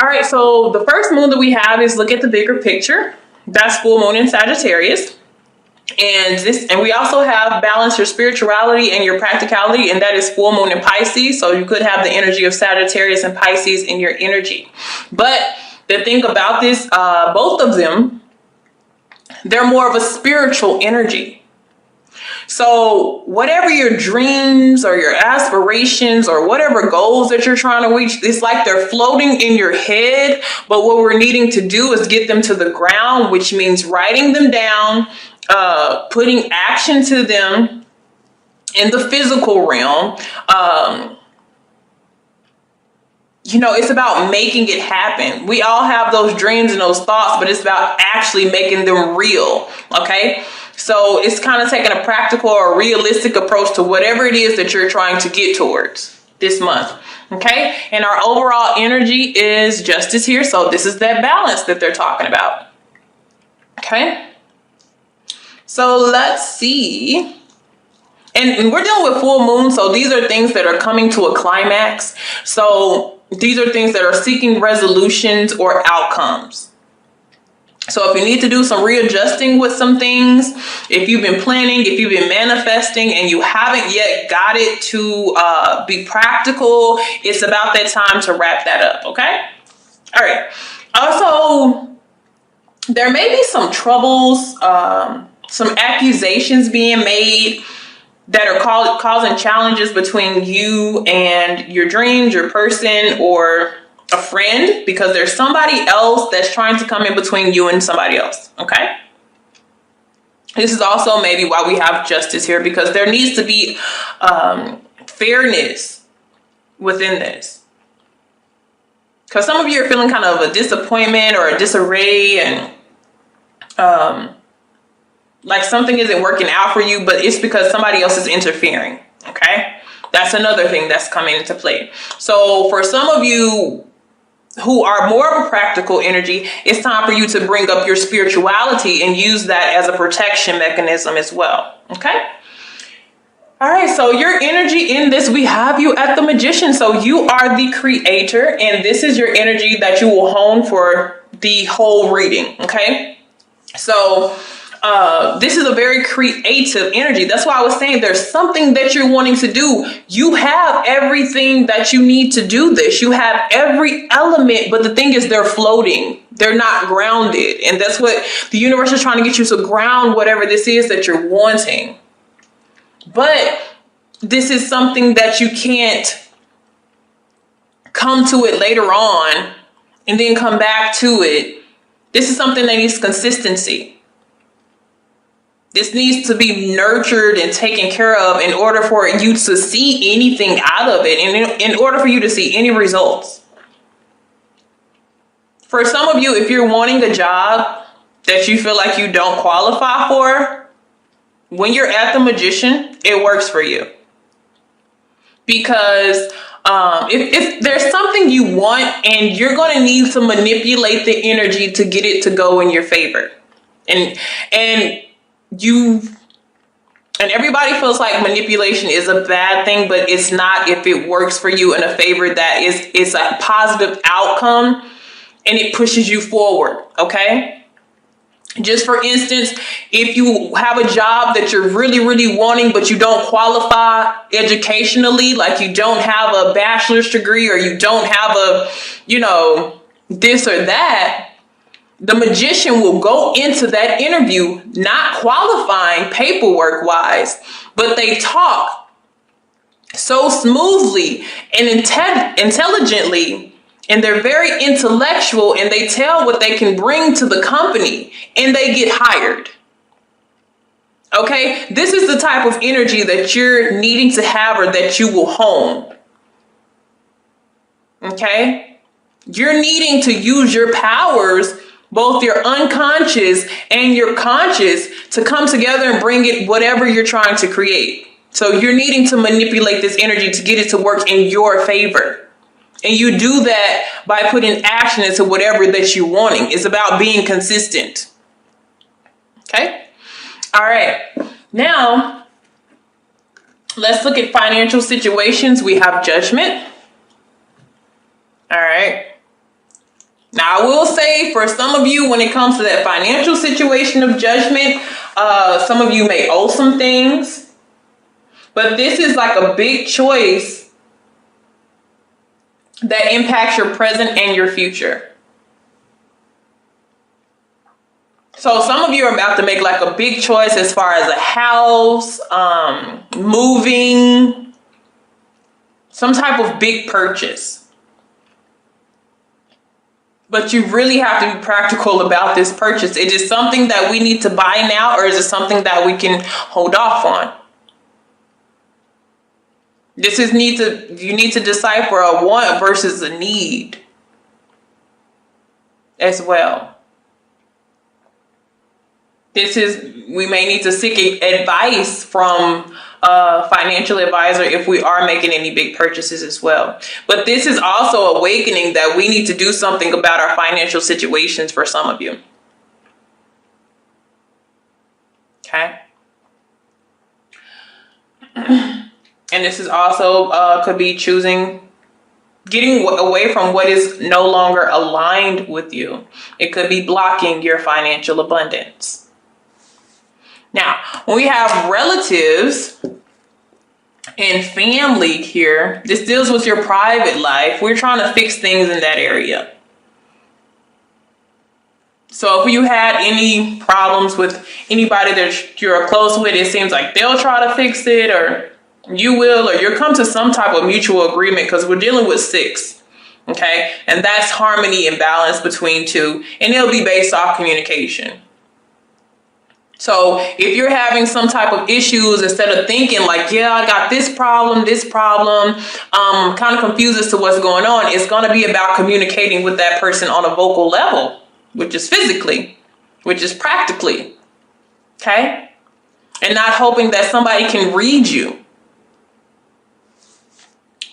All right, so the first moon that we have is look at the bigger picture. That's full moon in Sagittarius. And we also have balance your spirituality and your practicality, and that is full moon in Pisces. So you could have the energy of Sagittarius and Pisces in your energy. But the thing about this, both of them, they're more of a spiritual energy. So whatever your dreams or your aspirations or whatever goals that you're trying to reach, it's like they're floating in your head. But what we're needing to do is get them to the ground, which means writing them down, putting action to them in the physical realm. It's about making it happen. We all have those dreams and those thoughts, but it's about actually making them real. Okay. So it's kind of taking a practical or realistic approach to whatever it is that you're trying to get towards this month. Okay. And our overall energy is justice here. So this is that balance that they're talking about. Okay. So let's see. And we're dealing with full moon. So these are things that are coming to a climax. So these are things that are seeking resolutions or outcomes. So if you need to do some readjusting with some things, if you've been planning, if you've been manifesting and you haven't yet got it to be practical, it's about that time to wrap that up. Okay. All right. Also, there may be some troubles, some accusations being made that are causing challenges between you and your dreams, your person, or a friend, because there's somebody else that's trying to come in between you and somebody else. Okay. This is also maybe why we have justice here, because there needs to be fairness within this. Because some of you are feeling kind of a disappointment or a disarray, and like something isn't working out for you, but it's because somebody else is interfering. Okay. That's another thing that's coming into play. So for some of you who are more of a practical energy, it's time for you to bring up your spirituality and use that as a protection mechanism as well. Okay. All right. So your energy in this, we have you at the Magician. So you are the creator, and this is your energy that you will hone for the whole reading. Okay. So this is a very creative energy. That's why I was saying there's something that you're wanting to do. You have everything that you need to do this. You have every element, but the thing is they're floating. They're not grounded. And that's what the universe is trying to get you to ground, whatever this is that you're wanting. But this is something that you can't come to it later on and then come back to it. This is something that needs consistency. This needs to be nurtured and taken care of in order for you to see anything out of it, and in order for you to see any results. For some of you, if you're wanting a job that you feel like you don't qualify for, when you're at the Magician, it works for you. Because if there's something you want, and you're going to need to manipulate the energy to get it to go in your favor. And everybody feels like manipulation is a bad thing, but it's not if it works for you in a favor that is a positive outcome and it pushes you forward. Okay. Just for instance, if you have a job that you're really, really wanting, but you don't qualify educationally, like you don't have a bachelor's degree, or you don't have this or that, the Magician will go into that interview not qualifying paperwork wise, but they talk so smoothly and intelligently, and they're very intellectual, and they tell what they can bring to the company, and they get hired. Okay, this is the type of energy that you're needing to have, or that you will hone. Okay, you're needing to use your powers, both your unconscious and your conscious, to come together and bring it whatever you're trying to create. So you're needing to manipulate this energy to get it to work in your favor. And you do that by putting action into whatever that you're wanting. It's about being consistent. Okay. All right. Now, let's look at financial situations. We have Judgment. All right. Now, I will say for some of you, when it comes to that financial situation of judgment, some of you may owe some things. But this is like a big choice that impacts your present and your future. So some of you are about to make like a big choice as far as a house, moving, some type of big purchase. But you really have to be practical about this purchase. Is it something that we need to buy now, or is it something that we can hold off on? You need to decipher a want versus a need as well. We may need to seek advice from a financial advisor if we are making any big purchases as well. But this is also awakening that we need to do something about our financial situations for some of you. Okay. And this is also could be getting away from what is no longer aligned with you. It could be blocking your financial abundance. Now, when we have relatives and family here, this deals with your private life. We're trying to fix things in that area. So if you had any problems with anybody that you're close with, it seems like they'll try to fix it, or you will, or you'll come to some type of mutual agreement, because we're dealing with 6. Okay. And that's harmony and balance between 2. And it'll be based off communication. So if you're having some type of issues, instead of thinking like, yeah, I got this problem, kind of confused as to what's going on, it's going to be about communicating with that person on a vocal level, which is physically, which is practically. Okay. And not hoping that somebody can read you.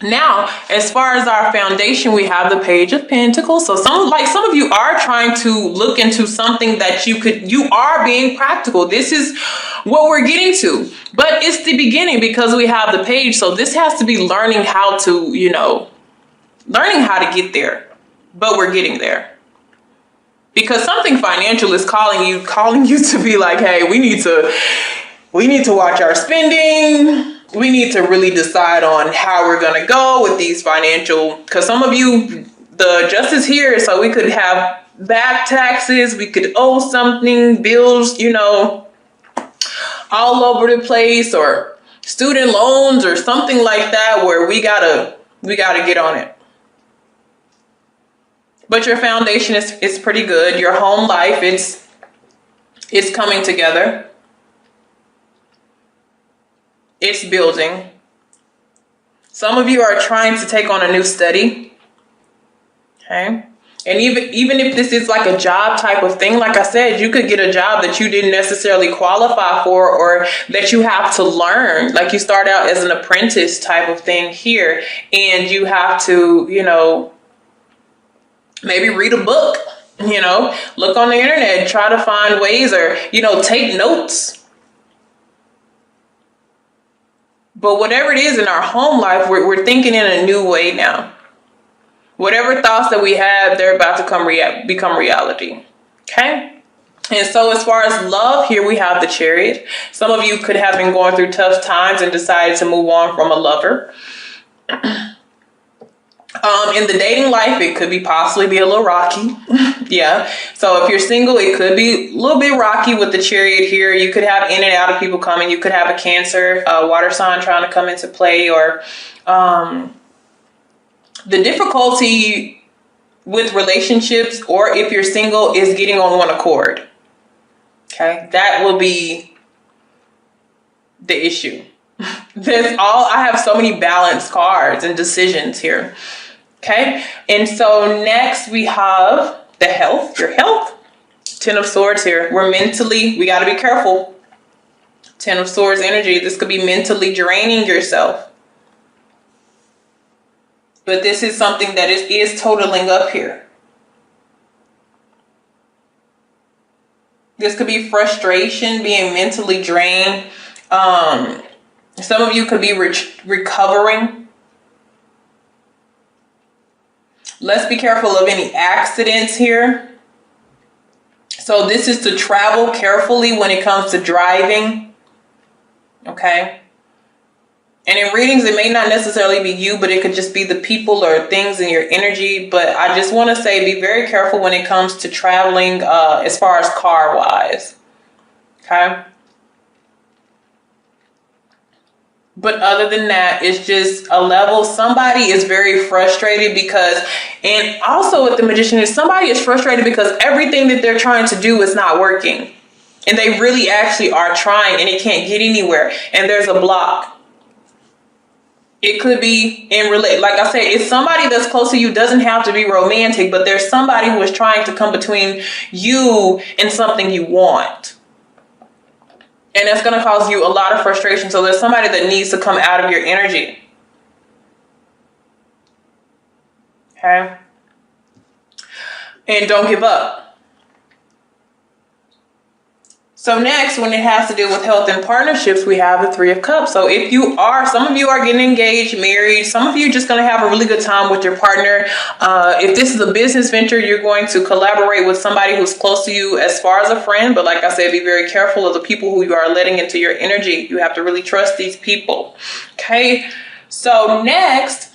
Now, as far as our foundation, we have the Page of Pentacles. So some of you are trying to look into something that you are being practical. This is what we're getting to, but it's the beginning because we have the page. So this has to be learning how to get there, but we're getting there. Because something financial is calling you to be like, hey, we need to watch our spending. We need to really decide on how we're going to go with these financial, because some of you, the justice here, so we could have back taxes, we could owe something, bills, all over the place, or student loans or something like that, where we gotta get on it. But your foundation is pretty good. Your home life, it's coming together. It's building. Some of you are trying to take on a new study. Okay. And even if this is like a job type of thing, like I said, you could get a job that you didn't necessarily qualify for, or that you have to learn. Like you start out as an apprentice type of thing here, and you have to, maybe read a book, look on the internet, try to find ways, or, take notes. But whatever it is in our home life, we're thinking in a new way now. Whatever thoughts that we have, they're about to become reality. Okay? And so as far as love, here we have the Chariot. Some of you could have been going through tough times and decided to move on from a lover. In the dating life, it could possibly be a little rocky. Yeah. So if you're single, it could be a little bit rocky with the Chariot here. You could have in and out of people coming. You could have a Cancer, water sign trying to come into play, or the difficulty with relationships, or if you're single, is getting on one accord. Okay. That will be the issue. I have so many balanced cards and decisions here. Okay. And so next we have the health, your health. 10 of Swords here. We got to be careful. 10 of Swords energy. This could be mentally draining yourself. But this is something that is totaling up here. This could be frustration, being mentally drained. Some of you could be recovering. Let's be careful of any accidents here. So this is to travel carefully when it comes to driving. Okay. And in readings, it may not necessarily be you, but it could just be the people or things in your energy. But I just want to say, be very careful when it comes to traveling as far as car-wise. Okay. But other than that, it's just a level. Somebody is very frustrated because, and also with the Magician, is somebody is frustrated because everything that they're trying to do is not working. And they really actually are trying and it can't get anywhere. And there's a block. It could be in relate, like I said, it's somebody that's close to you. Doesn't have to be romantic, but there's somebody who is trying to come between you and something you want. And that's going to cause you a lot of frustration. So there's somebody that needs to come out of your energy. Okay. And don't give up. So next, when it has to do with health and partnerships, we have the Three of Cups. So if you are, some of you are getting engaged, married, some of you are just going to have a really good time with your partner. If this is a business venture, you're going to collaborate with somebody who's close to you as far as a friend. But like I said, be very careful of the people who you are letting into your energy. You have to really trust these people. Okay. So next,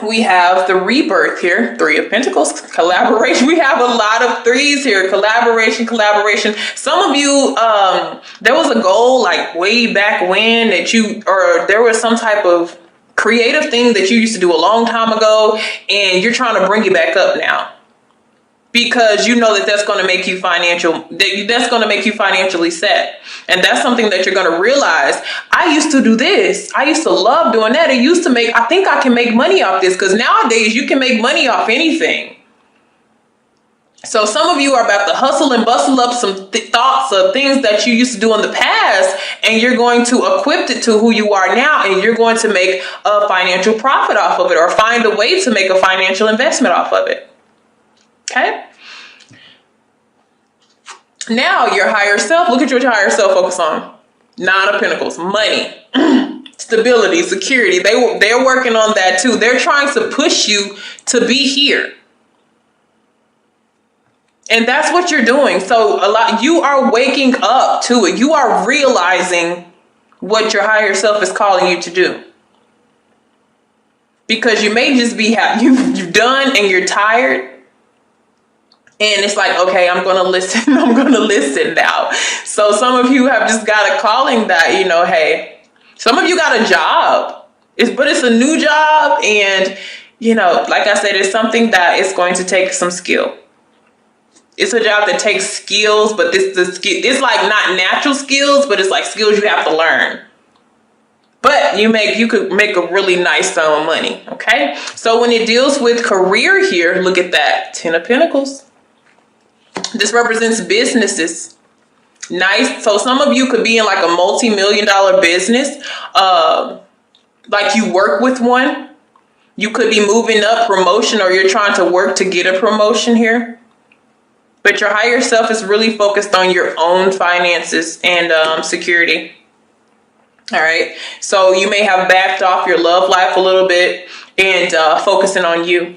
we have the rebirth here, Three of Pentacles, collaboration. We have a lot of threes here, collaboration. Some of you, there was a goal like way back when that you, or there was some type of creative thing that you used to do a long time ago, and you're trying to bring it back up now. Because you know that that's going to make you that's going to make you financially set. And that's something that you're going to realize. I used to do this. I used to love doing that. I think I can make money off this, because nowadays you can make money off anything. So some of you are about to hustle and bustle up some thoughts of things that you used to do in the past, and you're going to equip it to who you are now, and you're going to make a financial profit off of it, or find a way to make a financial investment off of it. Okay. Now your higher self, look at what your higher self focus on. Nine of Pentacles, money, stability, security. They're working on that too. They're trying to push you to be here. And that's what you're doing. So you are waking up to it. You are realizing what your higher self is calling you to do. Because you may just be you've done and you're tired. And it's like, okay, I'm going to listen. I'm going to listen now. So some of you have just got a calling that, hey, some of you got a job, but it's a new job. And, like I said, it's something that is going to take some skill. It's a job that takes skills, but it's like not natural skills, but it's like skills you have to learn. But you could make a really nice sum of money. Okay. So when it deals with career here, look at that. 10 of Pentacles. This represents businesses. Nice. So some of you could be in like a multi-million-dollar business. Like you work with one. You could be moving up, promotion, or you're trying to work to get a promotion here. But your higher self is really focused on your own finances and security. All right. So you may have backed off your love life a little bit and focusing on you.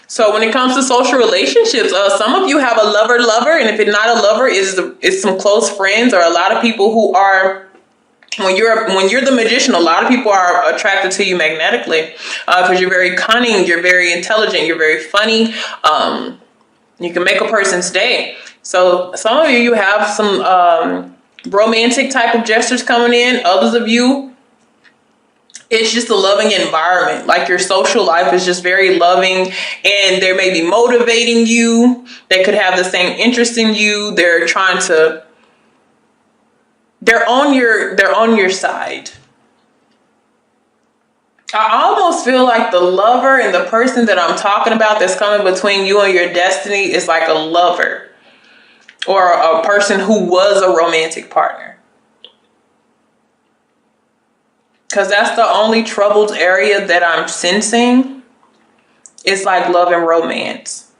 So when it comes to social relationships, some of you have a lover, and if it's not a lover, it's some close friends or a lot of people who are, when you're the Magician, a lot of people are attracted to you magnetically because you're very cunning, you're very intelligent, you're very funny. You can make a person's day. So some of you have some romantic type of gestures coming in. Others of you, it's just a loving environment. Like your social life is just very loving, and they may be motivating you. They could have the same interest in you. They're on your side. I almost feel like the lover and the person that I'm talking about that's coming between you and your destiny is like a lover or a person who was a romantic partner. Because that's the only troubled area that I'm sensing. It's like love and romance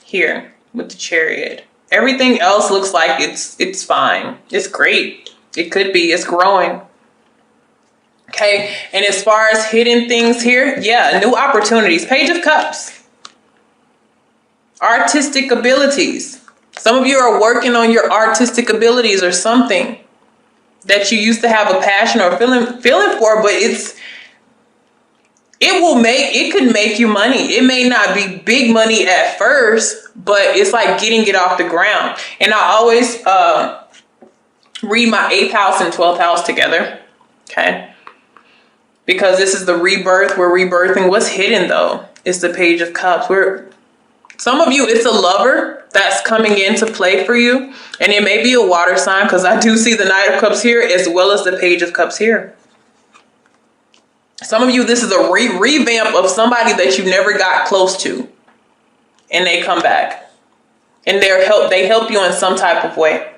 here with the Chariot. Everything else looks like it's fine. It's great. It could be. It's growing. Okay, and as far as hidden things here, yeah, new opportunities. Page of Cups. Artistic abilities. Some of you are working on your artistic abilities or something that you used to have a passion or feeling for, but it could make you money. It may not be big money at first, but it's like getting it off the ground. And I always read my 8th house and 12th house together. Okay. Because this is the rebirth. We're rebirthing. What's hidden though? It's the Page of Cups. Some of you, it's a lover that's coming into play for you. And it may be a water sign, because I do see the Knight of Cups here as well as the Page of Cups here. Some of you, this is a revamp of somebody that you never got close to. And they come back. And they help you in some type of way.